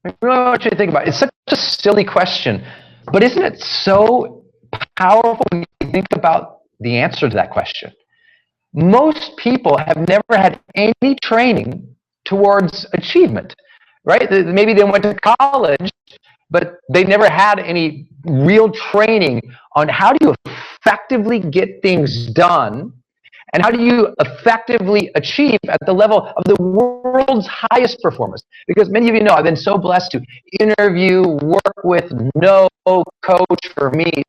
I really want you to think about it. It's such a silly question, but isn't it so powerful when you think about the answer to that question? Most people have never had any training towards achievement, right? Maybe they went to college, but they never had any real training on how do you effectively get things done and how do you effectively achieve at the level of the world's highest performers. Because many of you know I've been so blessed to interview, work with, know, coach for me,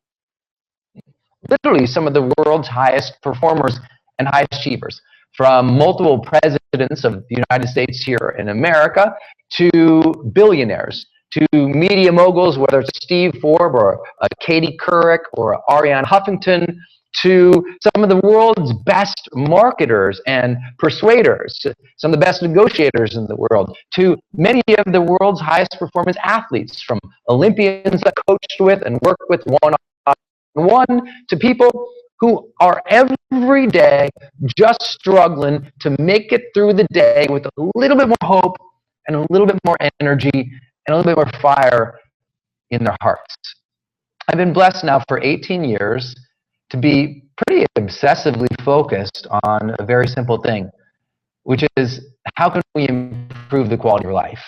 literally some of the world's highest performers and highest achievers, from multiple presidents of the United States here in America to billionaires, to media moguls, whether it's Steve Forbes or Katie Couric or Ariane Huffington, to some of the world's best marketers and persuaders, some of the best negotiators in the world, to many of the world's highest performance athletes, from Olympians that I coached with and worked with one to people who are every day just struggling to make it through the day with a little bit more hope and a little bit more energy and a little bit more fire in their hearts. I've been blessed now for 18 years to be pretty obsessively focused on a very simple thing, which is how can we improve the quality of your life?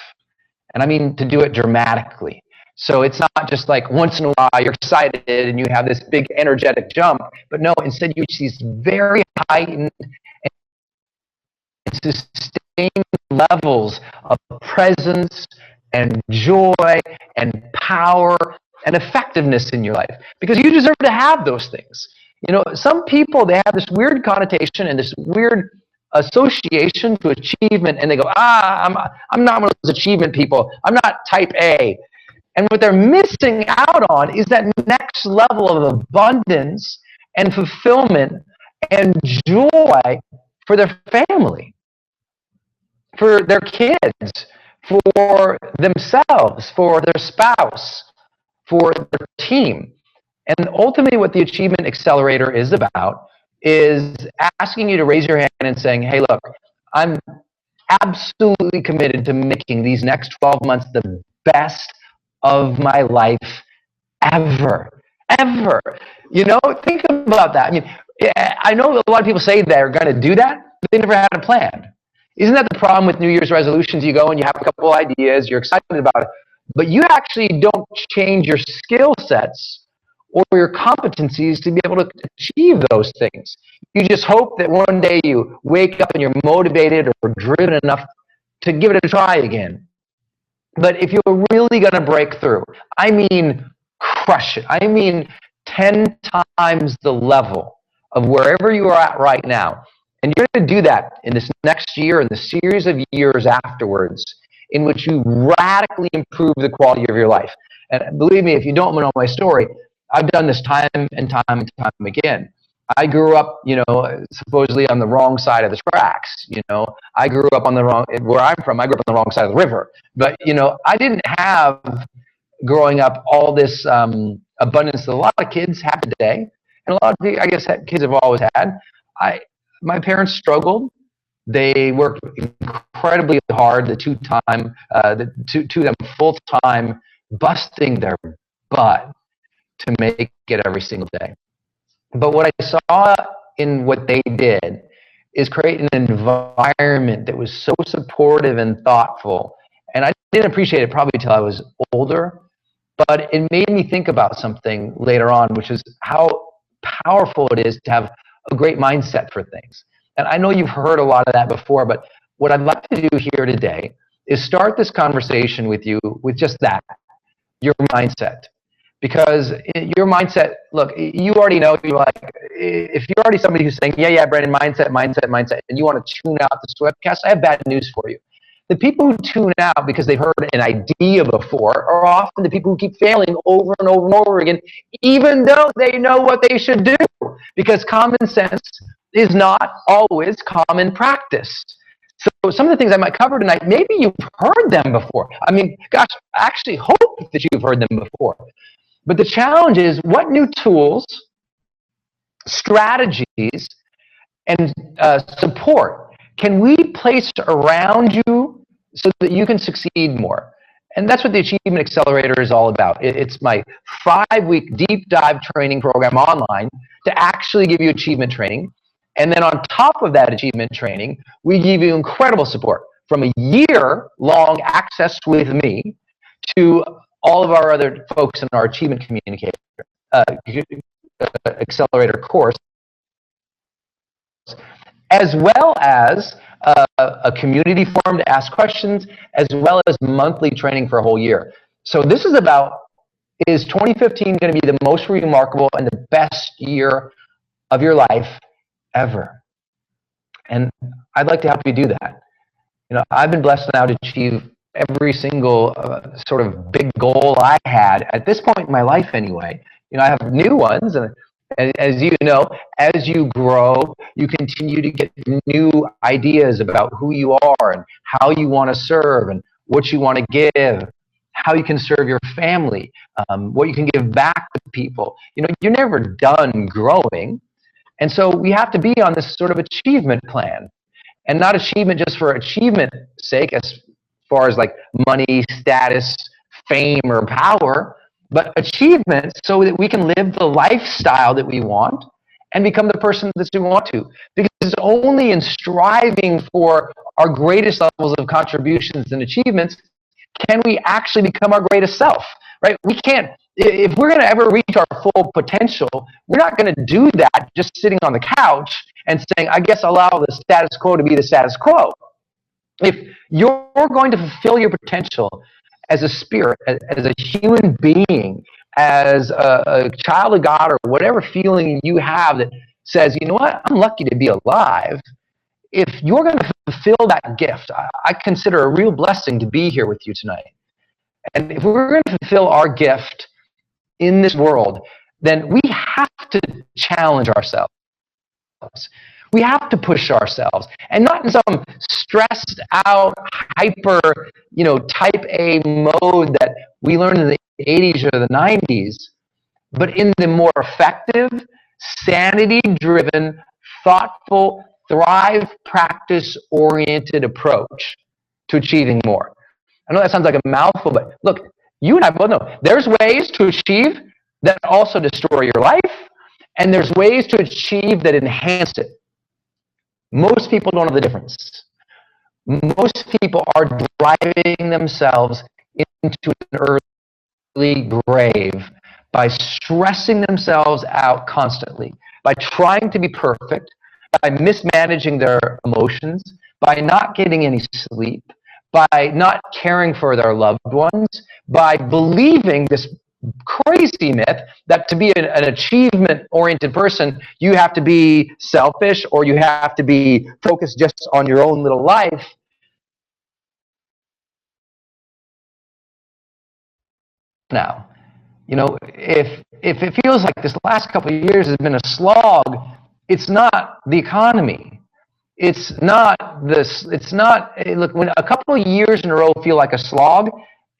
And I mean to do it dramatically. So it's not just like once in a while you're excited and you have this big energetic jump, but no, instead you reach these very heightened and sustained levels of presence and joy and power and effectiveness in your life, because you deserve to have those things. You know, some people, they have this weird connotation and this weird association to achievement, and they go, I'm not one of those achievement people. I'm not type A. And what they're missing out on is that next level of abundance and fulfillment and joy for their family, for their kids, for themselves, for their spouse, for their team. And ultimately what the Achievement Accelerator is about is asking you to raise your hand and saying, hey, look, I'm absolutely committed to making these next 12 months the best of my life ever. You know, think about that. I mean, I know a lot of people say they're going to do that, but they never had a plan. Isn't that the problem with New Year's resolutions? You go and you have a couple ideas, you're excited about it, but you actually don't change your skill sets or your competencies to be able to achieve those things. You just hope that one day you wake up and you're motivated or driven enough to give it a try again. But if you're really going to break through, I mean crush it. I mean 10 times the level of wherever you are at right now. And you're going to do that in this next year and the series of years afterwards, in which you radically improve the quality of your life. And believe me, if you don't know my story, I've done this time and time again. I grew up, you know, supposedly on the wrong side of the tracks. You know, I grew up on the wrong, where I'm from, I grew up on the wrong side of the river. But, you know, I didn't have, growing up, all this abundance that a lot of kids have today. And a lot of, I guess, kids have always had. My parents struggled. They worked incredibly hard, the two of them full-time, busting their butt to make it every single day. But what I saw in what they did is create an environment that was so supportive and thoughtful. And I didn't appreciate it probably until I was older, but it made me think about something later on, which is how powerful it is to have a great mindset for things. And I know you've heard a lot of that before, but what I'd like to do here today is start this conversation with you with just that, your mindset. Because your mindset, look, you already know, you're like, if you're already somebody who's saying, yeah, Brandon, mindset, and you want to tune out this webcast, I have bad news for you. The people who tune out because they've heard an idea before are often the people who keep failing over and over and over again, even though they know what they should do. Because common sense is not always common practice. So some of the things I might cover tonight, maybe you've heard them before. I mean, gosh, I actually hope that you've heard them before. But the challenge is, what new tools, strategies, and support can we place around you so that you can succeed more? And that's what the Achievement Accelerator is all about. It's my 5-week deep dive training program online to actually give you achievement training. And then on top of that achievement training, we give you incredible support from a year-long access with me to all of our other folks in our Achievement Communicator Accelerator course, as well as a community forum to ask questions, as well as monthly training for a whole year. So this is about, is 2015 going to be the most remarkable and the best year of your life ever? And I'd like to help you do that. You know, I've been blessed now to achieve every single sort of big goal I had at this point in my life anyway. You know, I have new ones, and as you know, as you grow, you continue to get new ideas about who you are and how you want to serve and what you want to give, how you can serve your family, what you can give back to people. You know, you're never done growing. And so we have to be on this sort of achievement plan, and not achievement just for achievement's sake, as far as like money, status, fame, or power, but achievement so that we can live the lifestyle that we want and become the person that we want to. Because it's only in striving for our greatest levels of contributions and achievements can we actually become our greatest self, right? We can't, if we're going to ever reach our full potential, we're not going to do that just sitting on the couch and saying, I guess I'll allow the status quo to be the status quo. If you're going to fulfill your potential as a spirit, as a human being, as a child of God, or whatever feeling you have that says, you know what, I'm lucky to be alive. If you're going to fulfill that gift, I consider a real blessing to be here with you tonight. And if we're going to fulfill our gift in this world, then we have to challenge ourselves. We have to push ourselves, and not in some stressed out, hyper, type A mode that we learned in the 80s or the 90s, but in the more effective, sanity-driven, thoughtful, thrive, practice-oriented approach to achieving more. I know that sounds like a mouthful, but look, you and I both know there's ways to achieve that also destroy your life, and there's ways to achieve that enhance it. Most people don't know the difference. Most people are driving themselves into an early grave by stressing themselves out constantly, by trying to be perfect, by mismanaging their emotions, by not getting any sleep, by not caring for their loved ones, by believing this crazy myth that to be an achievement-oriented person, you have to be selfish or you have to be focused just on your own little life. Now, if it feels like this last couple of years has been a slog, it's not the economy. It's not this. It's not. Look, when a couple of years in a row feel like a slog,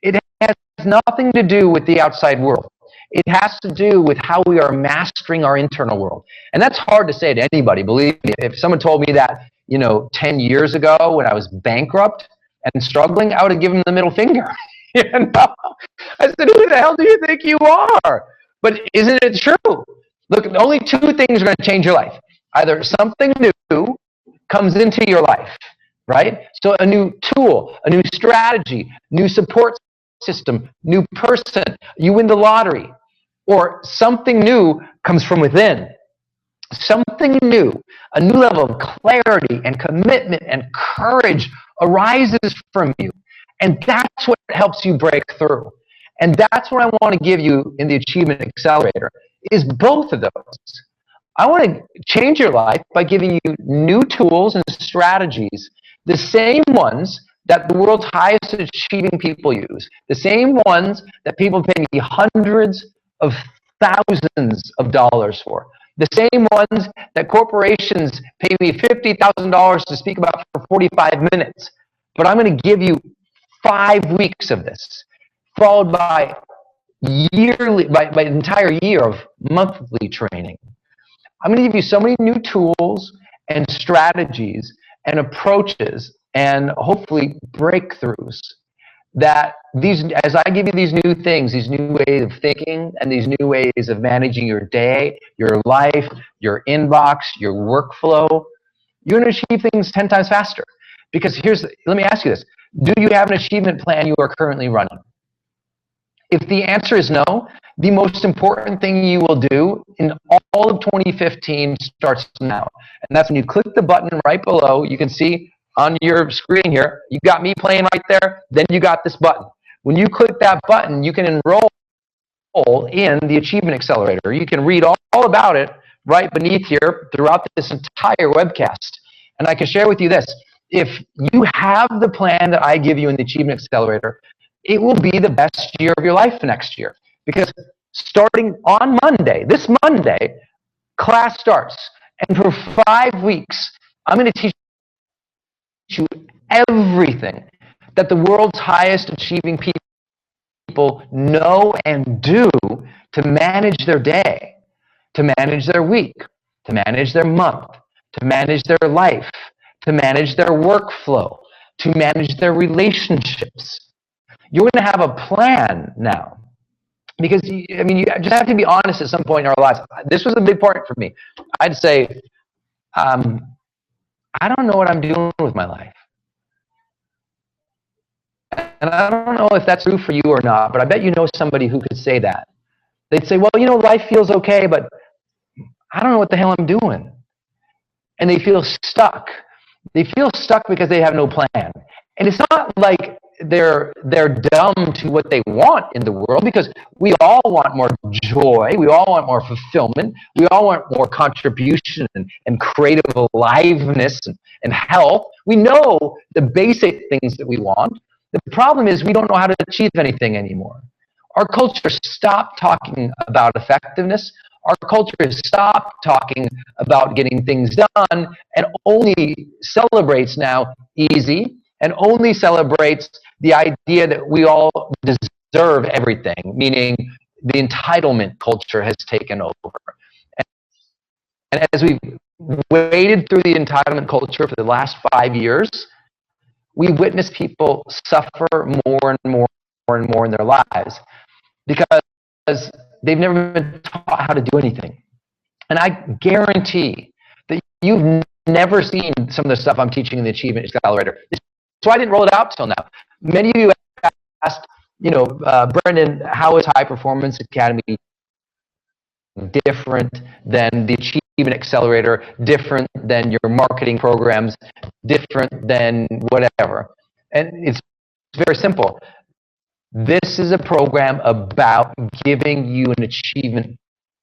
it has nothing to do with the outside world. It has to do with how we are mastering our internal world. And that's hard to say to anybody, believe me. If someone told me that, 10 years ago when I was bankrupt and struggling, I would have given them the middle finger. I said, who the hell do you think you are? But isn't it true? Look, only two things are going to change your life. Either something new comes into your life, right? So a new tool, a new strategy, new support system, new person, you win the lottery, or something new comes from within. Something new, a new level of clarity and commitment and courage arises from you. And that's what helps you break through. And that's what I want to give you in the Achievement Accelerator, is both of those. I want to change your life by giving you new tools and strategies, the same ones that the world's highest achieving people use, the same ones that people pay me hundreds of thousands of dollars for, the same ones that corporations pay me $50,000 to speak about for 45 minutes. But I'm going to give you 5 weeks of this, followed by an entire year of monthly training. I'm going to give you so many new tools and strategies and approaches and hopefully breakthroughs that as I give you these new things, these new ways of thinking, and these new ways of managing your day, your life, your inbox, your workflow, you're going to achieve things 10 times faster. Because let me ask you this. Do you have an achievement plan you are currently running? If the answer is no, the most important thing you will do in all of 2015 starts now. And that's when you click the button right below. You can see on your screen here, you got me playing right there, then you got this button. When you click that button, you can enroll in the Achievement Accelerator. You can read all about it right beneath here throughout this entire webcast. And I can share with you this. If you have the plan that I give you in the Achievement Accelerator, it will be the best year of your life next year. Because starting on Monday, this Monday, class starts. And for 5 weeks, I'm going to teach you everything that the world's highest achieving people know and do to manage their day, to manage their week, to manage their month, to manage their life, to manage their workflow, to manage their relationships. You're going to have a plan now. Because, you just have to be honest at some point in our lives. This was a big part for me. I'd say, I don't know what I'm doing with my life. And I don't know if that's true for you or not, but I bet you know somebody who could say that. They'd say, well, life feels okay, but I don't know what the hell I'm doing. And they feel stuck. They feel stuck because they have no plan. And it's not like they're dumb to what they want in the world, because we all want more joy. We all want more fulfillment. We all want more contribution and creative aliveness and health. We know the basic things that we want. The problem is we don't know how to achieve anything anymore. Our culture stopped talking about effectiveness. Our culture has stopped talking about getting things done and only celebrates now easy, and only celebrates the idea that we all deserve everything, meaning the entitlement culture has taken over. And as we've waded through the entitlement culture for the last 5 years, we witness people suffer more and more and more in their lives because they've never been taught how to do anything. And I guarantee that you've never seen some of the stuff I'm teaching in the Achievement Accelerator. So I didn't roll it out till now. Many of you asked, Brendan, how is High Performance Academy different than the Achievement Accelerator, different than your marketing programs, different than whatever? And it's very simple. This is a program about giving you an achievement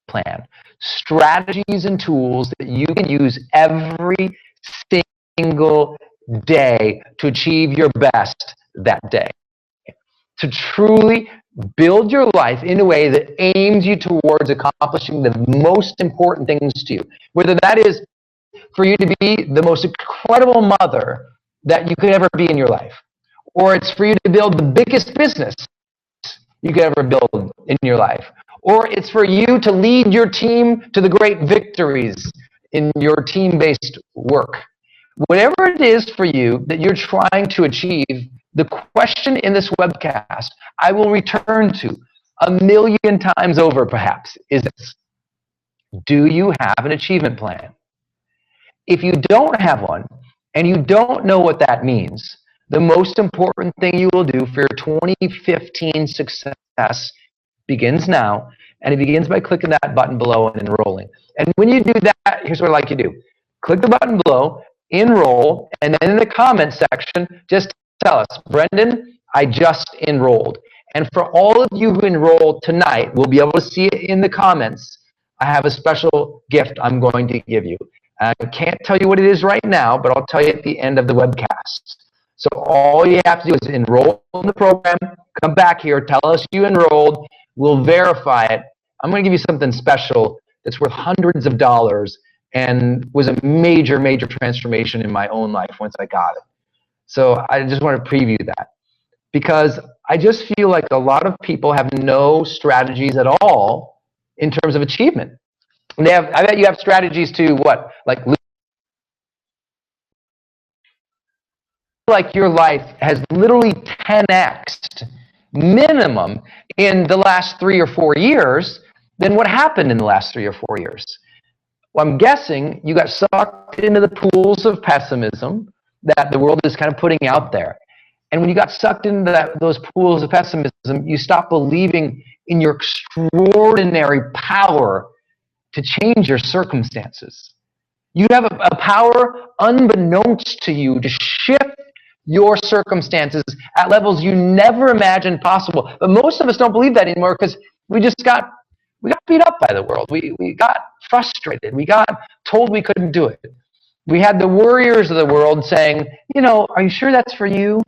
plan, strategies and tools that you can use every single day to achieve your best that day, to truly build your life in a way that aims you towards accomplishing the most important things to you, whether that is for you to be the most incredible mother that you could ever be in your life, or it's for you to build the biggest business you could ever build in your life, or it's for you to lead your team to the great victories in your team-based work. Whatever it is for you that you're trying to achieve, the question in this webcast I will return to 1,000,000 times over perhaps is this: do you have an achievement plan? If you don't have one and you don't know what that means, the most important thing you will do for your 2015 success begins now, and it begins by clicking that button below and enrolling. And when you do that, here's what I'd like you to do. Click the button below, enroll, and then in the comments section, just tell us, Brendan, I just enrolled. And for all of you who enrolled tonight, we'll be able to see it in the comments. I have a special gift I'm going to give you. I can't tell you what it is right now, but I'll tell you at the end of the webcast. So all you have to do is enroll in the program, come back here, tell us you enrolled, we'll verify it. I'm going to give you something special that's worth hundreds of dollars and was a major, major transformation in my own life once I got it. So I just want to preview that, because I just feel like a lot of people have no strategies at all in terms of achievement. And I bet you have strategies to what? Like like your life has literally 10x'd minimum in the last 3 or 4 years, then what happened in the last 3 or 4 years? Well, I'm guessing you got sucked into the pools of pessimism that the world is kind of putting out there. And when you got sucked into those pools of pessimism, you stopped believing in your extraordinary power to change your circumstances. You have a power unbeknownst to you to shift your circumstances at levels you never imagined possible. But most of us don't believe that anymore because we got beat up by the world. We got frustrated. We got told we couldn't do it. We had the warriors of the world saying, are you sure that's for you?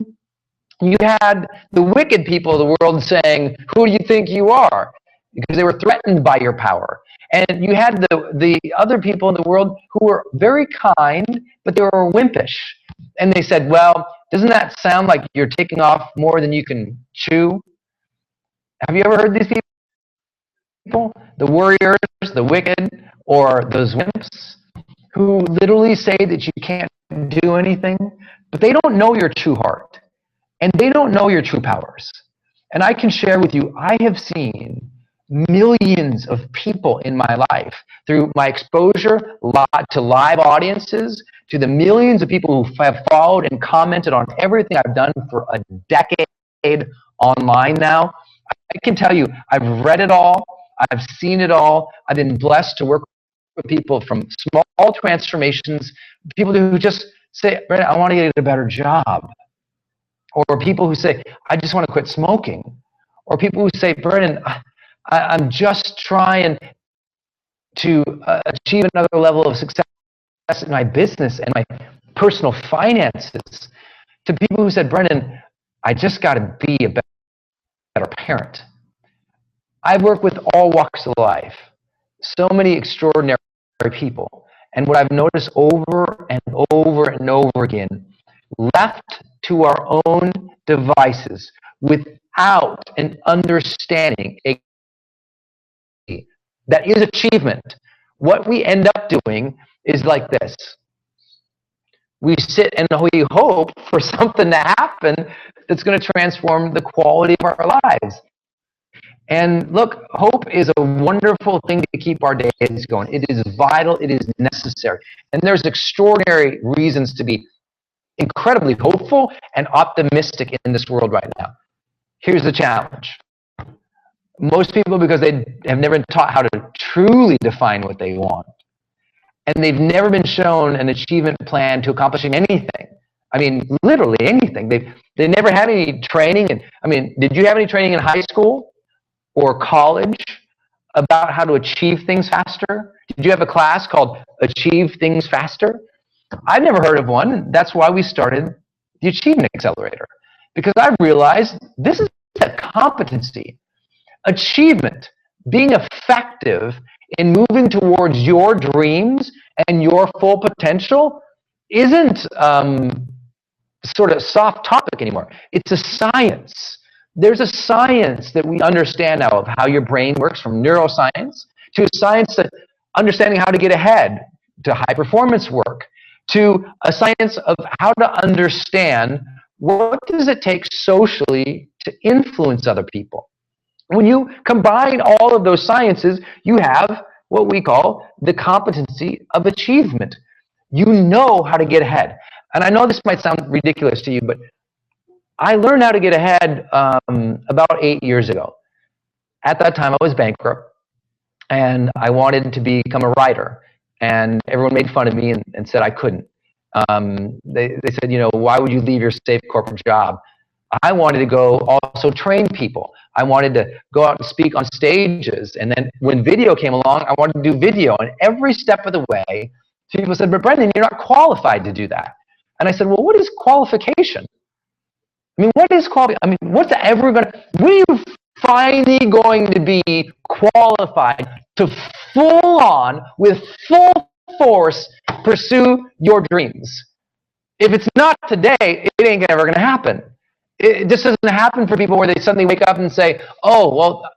You had the wicked people of the world saying, who do you think you are? Because they were threatened by your power. And you had the other people in the world who were very kind, but they were wimpish. And they said, well, doesn't that sound like you're taking off more than you can chew? Have you ever heard these people? The warriors, the wicked, or those wimps who literally say that you can't do anything, but they don't know your true heart. And they don't know your true powers. And I can share with you, I have seen millions of people in my life through my exposure to live audiences, to the millions of people who have followed and commented on everything I've done for a decade online now. I can tell you, I've read it all. I've seen it all. I've been blessed to work with people from small transformations, people who just say, Brandon, I want to get a better job. Or people who say, I just want to quit smoking. Or people who say, Vernon, I'm just trying to achieve another level of success in my business and my personal finances. To people who said, Brendan, I just got to be a better parent. I've worked with all walks of life, so many extraordinary people. And what I've noticed over and over and over again, left to our own devices without an understanding that is achievement, what we end up doing is like this. We sit and we hope for something to happen that's going to transform the quality of our lives. And look, hope is a wonderful thing to keep our days going. It is vital. It is necessary. And there's extraordinary reasons to be incredibly hopeful and optimistic in this world right now. Here's the challenge. Most people, because they have never been taught how to truly define what they want, and they've never been shown an achievement plan to accomplishing anything. I mean, literally anything. They never had any training. And I mean, did you have any training in high school or college about how to achieve things faster? Did you have a class called Achieve Things Faster? I've never heard of one. That's why we started the Achievement Accelerator, because I realized this is a competency. Achievement, being effective in moving towards your dreams and your full potential, isn't sort of soft topic anymore. It's a science. There's a science that we understand now of how your brain works, from neuroscience to a science that understanding how to get ahead, to high performance work, to a science of how to understand what does it take socially to influence other people. When you combine all of those sciences, you have what we call the competency of achievement. You know how to get ahead. And I know this might sound ridiculous to you, but I learned how to get ahead about 8 years ago. At that time, I was bankrupt, and I wanted to become a writer. And everyone made fun of me and said I couldn't. They said, why would you leave your safe corporate job? I wanted to go also train people. I wanted to go out and speak on stages. And then when video came along, I wanted to do video. And every step of the way, people said, but Brendan, you're not qualified to do that. And I said, well, what is qualification? I mean, what is qualification? I mean, what's ever going to, when are you finally going to be qualified to full on, with full force, pursue your dreams? If it's not today, it ain't ever going to happen. This doesn't happen for people where they suddenly wake up and say, oh, well,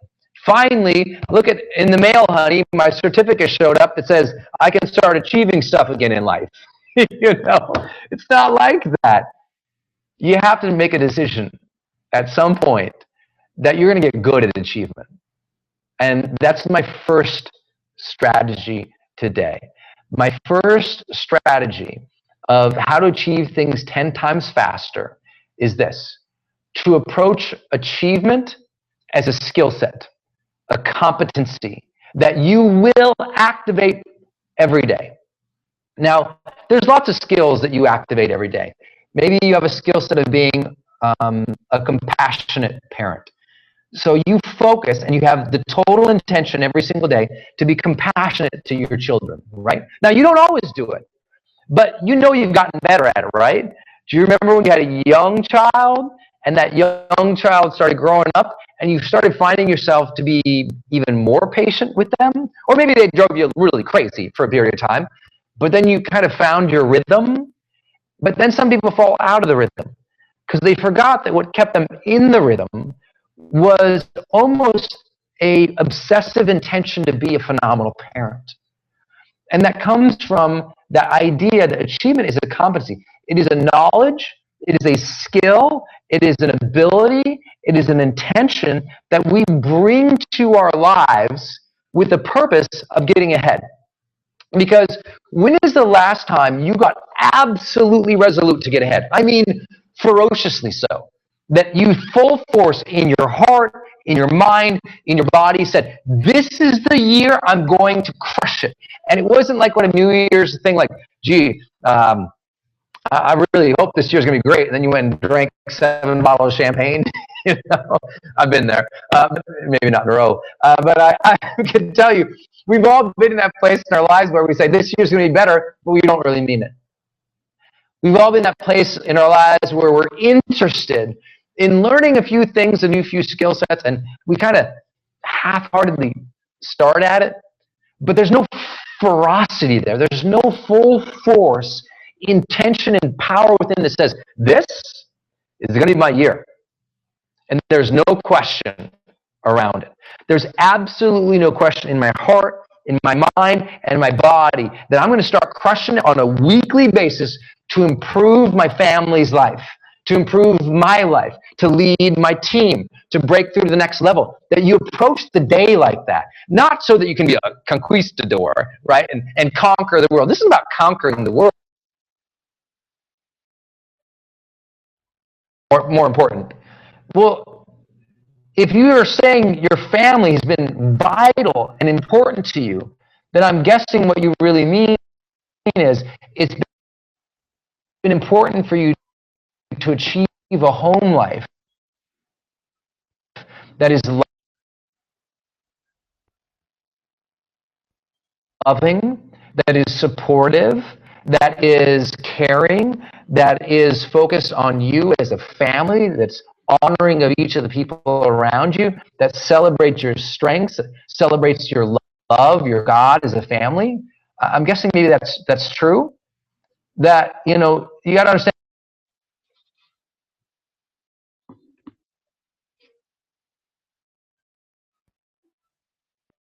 finally, look at, in the mail, honey, my certificate showed up that says I can start achieving stuff again in life. It's not like that. you have to make a decision at some point that you're going to get good at achievement. And that's my first strategy today. My first strategy of how to achieve things 10 times faster is this: to approach achievement as a skill set, a competency that you will activate every day. Now, there's lots of skills that you activate every day. Maybe you have a skill set of being a compassionate parent. So you focus and you have the total intention every single day to be compassionate to your children, right? Now, you don't always do it, but you know you've gotten better at it, right? Do you remember when you had a young child and that young child started growing up and you started finding yourself to be even more patient with them? Or maybe they drove you really crazy for a period of time, but then you kind of found your rhythm. But then some people fall out of the rhythm because they forgot that what kept them in the rhythm was almost a obsessive intention to be a phenomenal parent. And that comes from the idea that achievement is a competency. It is a knowledge, it is a skill, it is an ability, it is an intention that we bring to our lives with the purpose of getting ahead. Because when is the last time you got absolutely resolute to get ahead? I mean, ferociously so. That you full force in your heart, in your mind, in your body said, this is the year I'm going to crush it. And it wasn't like what a New Year's thing like, gee, I really hope this year's going to be great. And then you went and drank 7 bottles of champagne. You know, I've been there. Maybe not in a row. But I can tell you, we've all been in that place in our lives where we say, this year's going to be better, but we don't really mean it. We've all been in that place in our lives where we're interested in learning a few things, a few skill sets, and we kind of half-heartedly start at it, but there's no ferocity there. There's no full force, intention, and power within that says, this is going to be my year. And there's no question around it. There's absolutely no question in my heart, in my mind, and my body that I'm going to start crushing it on a weekly basis to improve my family's life, to improve my life, to lead my team, to break through to the next level. That you approach the day like that. Not so that you can be a conquistador, right, and conquer the world. This is about conquering the world. More important. Well, if you are saying your family has been vital and important to you, then I'm guessing what you really mean is it's been important for you to achieve a home life that is loving, that is supportive, that is caring, that is focused on you as a family, that's honoring of each of the people around you, that celebrates your strengths, celebrates your love, your God as a family. I'm guessing maybe that's true. That, you know, you got to understand.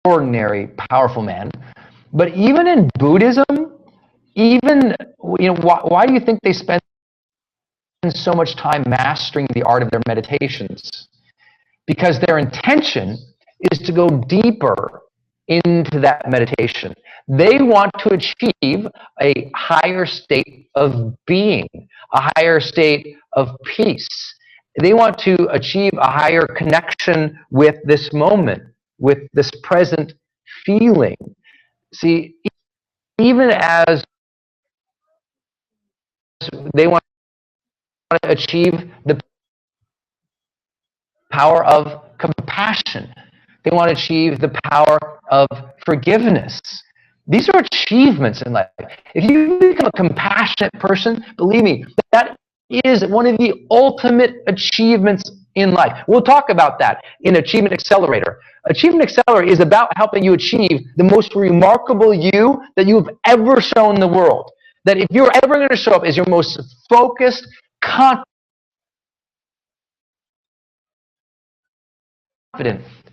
Ordinary, powerful man. But even in Buddhism, even, you know, why do you think they spend so much time mastering the art of their meditations? Because their intention is to go deeper into that meditation. They want to achieve a higher state of being, a higher state of peace. They want to achieve a higher connection with this moment, with this present feeling. See, even as they want to achieve the power of compassion, they want to achieve the power of forgiveness. These are achievements in life. If you become a compassionate person, believe me, that is one of the ultimate achievements in life. We'll talk about that in Achievement Accelerator. Achievement Accelerator is about helping you achieve the most remarkable you that you've ever shown the world. That if you're ever going to show up as your most focused, confident,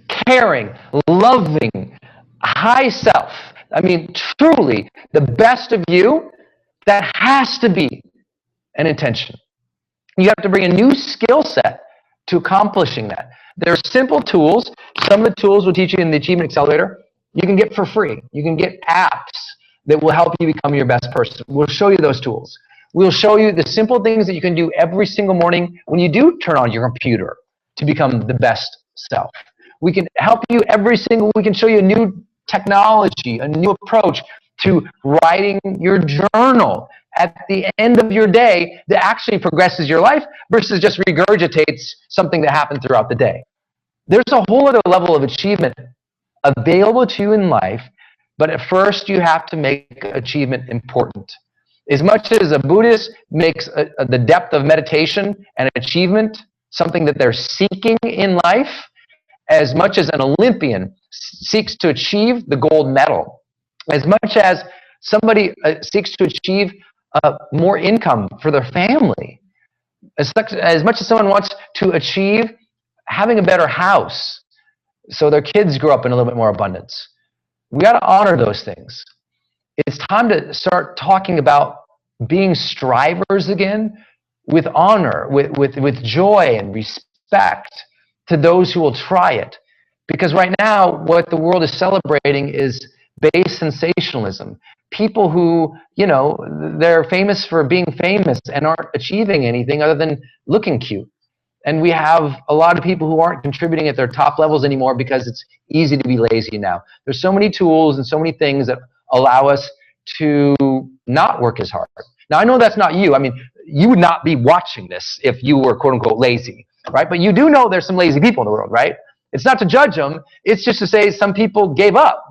caring, loving, high self, I mean, truly, the best of you, that has to be an intention. You have to bring a new skill set to accomplishing that. There are simple tools. Some of the tools we'll teach you in the Achievement Accelerator, you can get for free. You can get apps that will help you become your best person. We'll show you those tools. We'll show you the simple things that you can do every single morning when you do turn on your computer to become the best self. We can help you we can show you a new technology, a new approach to writing your journal at the end of your day that actually progresses your life versus just regurgitates something that happened throughout the day. There's a whole other level of achievement available to you in life, but at first you have to make achievement important. As much as a Buddhist makes the depth of meditation and achievement something that they're seeking in life, as much as an Olympian seeks to achieve the gold medal, as much as somebody seeks to achieve more income for their family, as much as someone wants to achieve having a better house so their kids grow up in a little bit more abundance. We got to honor those things. It's time to start talking about being strivers again with honor, with joy and respect to those who will try it. Because right now, what the world is celebrating is base sensationalism. People who, they're famous for being famous and aren't achieving anything other than looking cute. And we have a lot of people who aren't contributing at their top levels anymore because it's easy to be lazy now. There's so many tools and so many things that allow us to not work as hard. Now, I know that's not you. I mean, you would not be watching this if you were quote unquote lazy, right? But you do know there's some lazy people in the world, right? It's not to judge them. It's just to say some people gave up.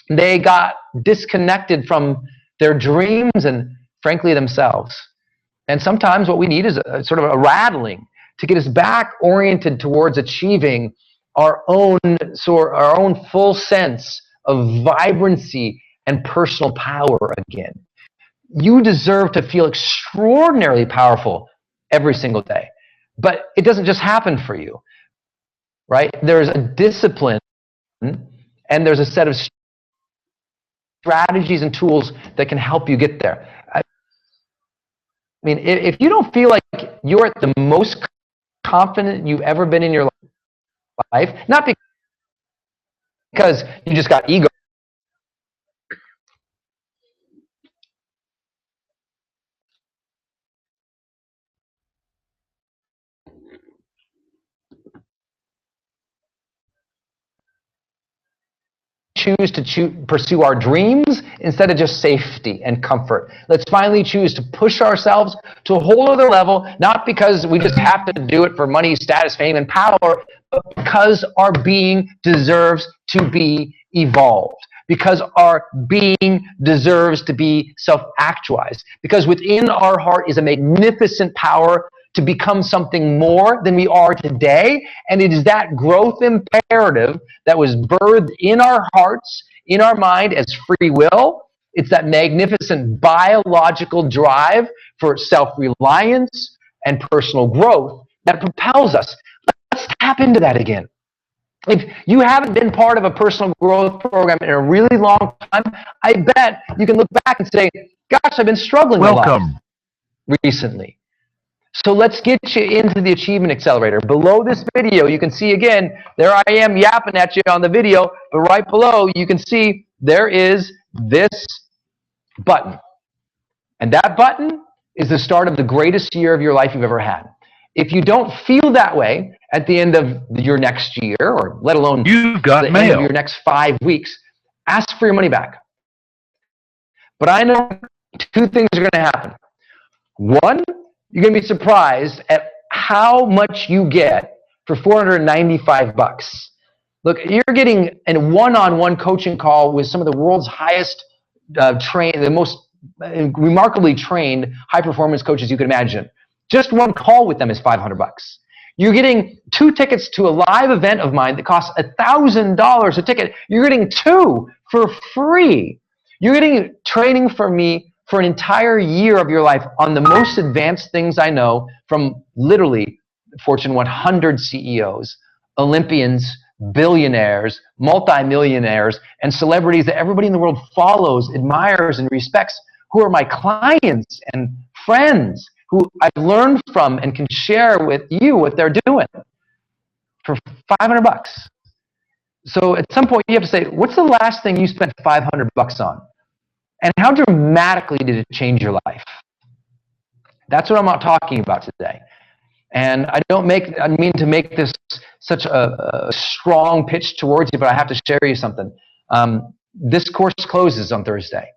They got disconnected from their dreams and frankly themselves. And sometimes what we need is a sort of a rattling to get us back oriented towards achieving our own full sense of vibrancy and personal power again. You deserve to feel extraordinarily powerful every single day. But it doesn't just happen for you, right? There's a discipline and there's a set of strategies and tools that can help you get there. I mean, if you don't feel like you're at the most confident you've ever been in your life, not because you just got ego, choose to pursue our dreams instead of just safety and comfort. Let's finally choose to push ourselves to a whole other level, not because we just have to do it for money, status, fame, and power, but because our being deserves to be evolved, because our being deserves to be self-actualized, because within our heart is a magnificent power to become something more than we are today. And it is that growth imperative that was birthed in our hearts, in our mind as free will. It's that magnificent biological drive for self-reliance and personal growth that propels us. Let's tap into that again. If you haven't been part of a personal growth program in a really long time, I bet you can look back and say, gosh, I've been struggling a lot recently. So let's get you into the Achievement Accelerator. Below this video, you can see again, there I am yapping at you on the video, but right below, you can see there is this button. And that button is the start of the greatest year of your life you've ever had. If you don't feel that way at the end of your next year, or let alone you've got the end of your next 5 weeks, ask for your money back. But I know two things are going to happen. One, you're going to be surprised at how much you get for $495. Look, you're getting a one-on-one coaching call with some of the world's highest the most remarkably trained high-performance coaches you can imagine. Just one call with them is $500. You're getting 2 tickets to a live event of mine that costs $1,000 a ticket. You're getting 2 for free. You're getting training from me for an entire year of your life on the most advanced things I know from literally Fortune 100 CEOs, Olympians, billionaires, multimillionaires, and celebrities that everybody in the world follows, admires, and respects, who are my clients and friends, who I've learned from and can share with you what they're doing for $500. So at some point you have to say, what's the last thing you spent $500 on? And how dramatically did it change your life? That's what I'm not talking about today. And I mean to make this such a strong pitch towards you, but I have to share you something. This course closes on Thursday.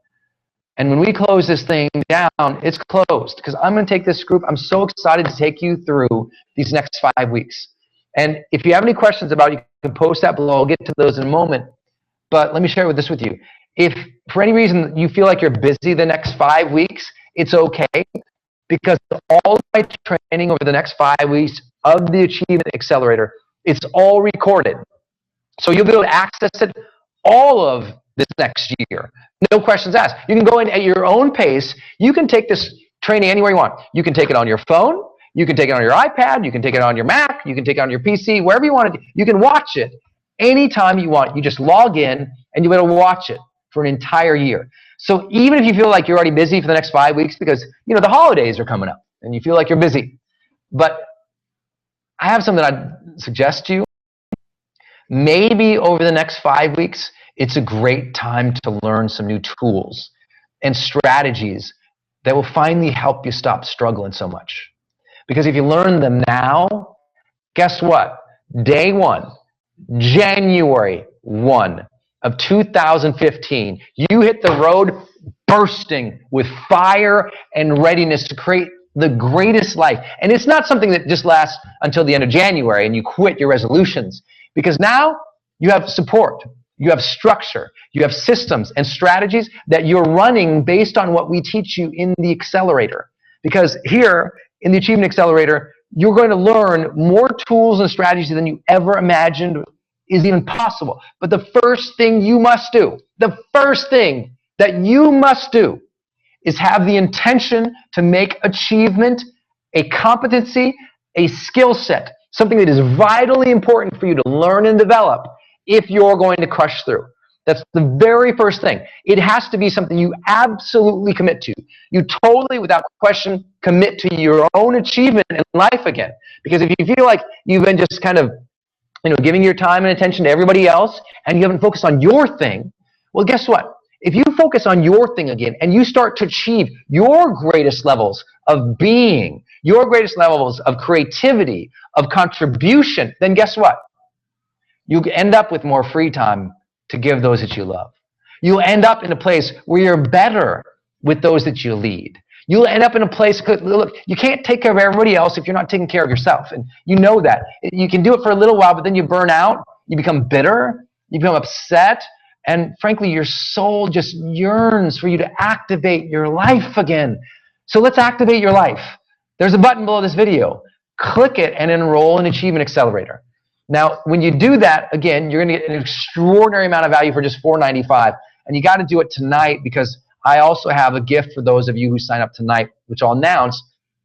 And when we close this thing down, it's closed because I'm going to take this group. I'm so excited to take you through these next 5 weeks. And if you have any questions about it, you can post that below. I'll get to those in a moment. But let me share this with you. If for any reason you feel like you're busy the next 5 weeks, it's okay, because all of my training over the next 5 weeks of the Achievement Accelerator, it's all recorded. So you'll be able to access it all of this next year. No questions asked. You can go in at your own pace. You can take this training anywhere you want. You can take it on your phone. You can take it on your iPad. You can take it on your Mac. You can take it on your PC, wherever you want it. You can watch it anytime you want. You just log in and you'll be able to watch it for an entire year. So even if you feel like you're already busy for the next 5 weeks because, the holidays are coming up and you feel like you're busy, but I have something I'd suggest to you. Maybe over the next 5 weeks, it's a great time to learn some new tools and strategies that will finally help you stop struggling so much. Because if you learn them now, guess what? Day 1, January 1 of 2015, you hit the road bursting with fire and readiness to create the greatest life. And it's not something that just lasts until the end of January and you quit your resolutions. Because now you have support, you have structure, you have systems and strategies that you're running based on what we teach you in the accelerator. Because here in the Achievement Accelerator, you're going to learn more tools and strategies than you ever imagined is even possible. But the first thing you must do, the first thing that you must do is have the intention to make achievement a competency, a skill set, something that is vitally important for you to learn and develop if you're going to crush through. That's the very first thing. It has to be something you absolutely commit to. You totally, without question, commit to your own achievement in life again. Because if you feel like you've been just kind of giving your time and attention to everybody else and you haven't focused on your thing, well, guess what? If you focus on your thing again and you start to achieve your greatest levels of being, your greatest levels of creativity, of contribution, then guess what? You end up with more free time to give those that you love. You'll end up in a place where you're better with those that you lead. You'll end up in a place, look, you can't take care of everybody else if you're not taking care of yourself. And you know that. You can do it for a little while, but then you burn out, you become bitter, you become upset, and frankly, your soul just yearns for you to activate your life again. So let's activate your life. There's a button below this video. Click it and enroll in Achievement Accelerator. Now, when you do that, again, you're going to get an extraordinary amount of value for just $4.95. And you got to do it tonight because I also have a gift for those of you who sign up tonight, which I'll announce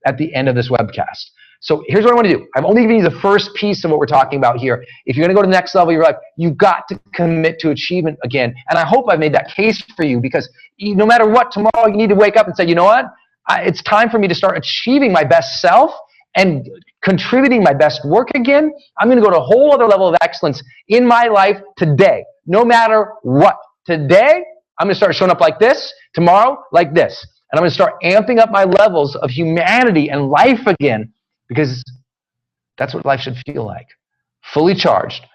at the end of this webcast. So here's what I want to do. I'm only giving you the first piece of what we're talking about here. If you're going to go to the next level of your life, you've got to commit to achievement again. And I hope I've made that case for you because no matter what, tomorrow you need to wake up and say, you know what? It's time for me to start achieving my best self and contributing my best work again. I'm going to go to a whole other level of excellence in my life today, no matter what. Today, I'm going to start showing up like this. Tomorrow, like this. And I'm going to start amping up my levels of humanity and life again because that's what life should feel like. Fully charged,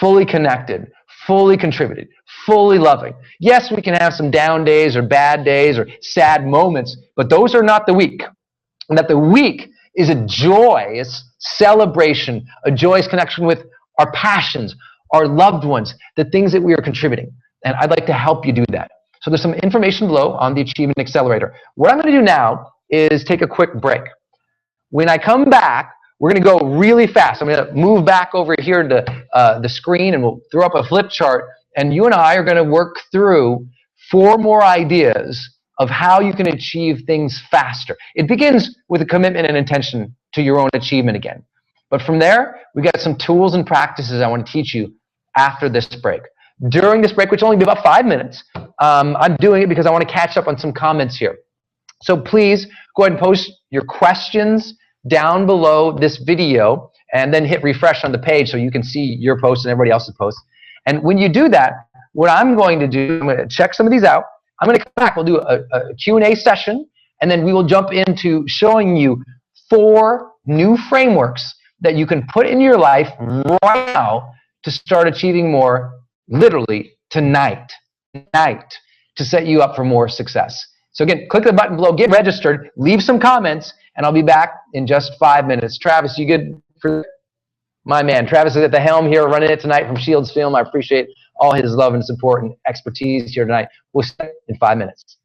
fully connected, fully contributed, fully loving. Yes, we can have some down days or bad days or sad moments, but those are not the week. And that the week is a joyous celebration, a joyous connection with our passions, our loved ones, the things that we are contributing. And I'd like to help you do that. So there's some information below on the Achievement Accelerator. What I'm going to do now is take a quick break. When I come back, we're going to go really fast. I'm going to move back over here to the screen and we'll throw up a flip chart. And you and I are going to work through 4 more ideas of how you can achieve things faster. It begins with a commitment and intention to your own achievement again. But from there, we got some tools and practices I want to teach you after this break. During this break, which will only be about 5 minutes, I'm doing it because I want to catch up on some comments here. So please go ahead and post your questions down below this video, and then hit refresh on the page so you can see your post and everybody else's posts. And when you do that, what I'm going to do, I'm going to check some of these out. I'm going to come back. We'll do a Q&A session, and then we will jump into showing you 4 new frameworks that you can put in your life right now to start achieving more, literally tonight, to set you up for more success. So again, click the button below, get registered, leave some comments, and I'll be back in just 5 minutes. Travis, you good for my man? Travis is at the helm here, running it tonight from Shields Film. I appreciate all his love and support and expertise here tonight. We'll see you in 5 minutes.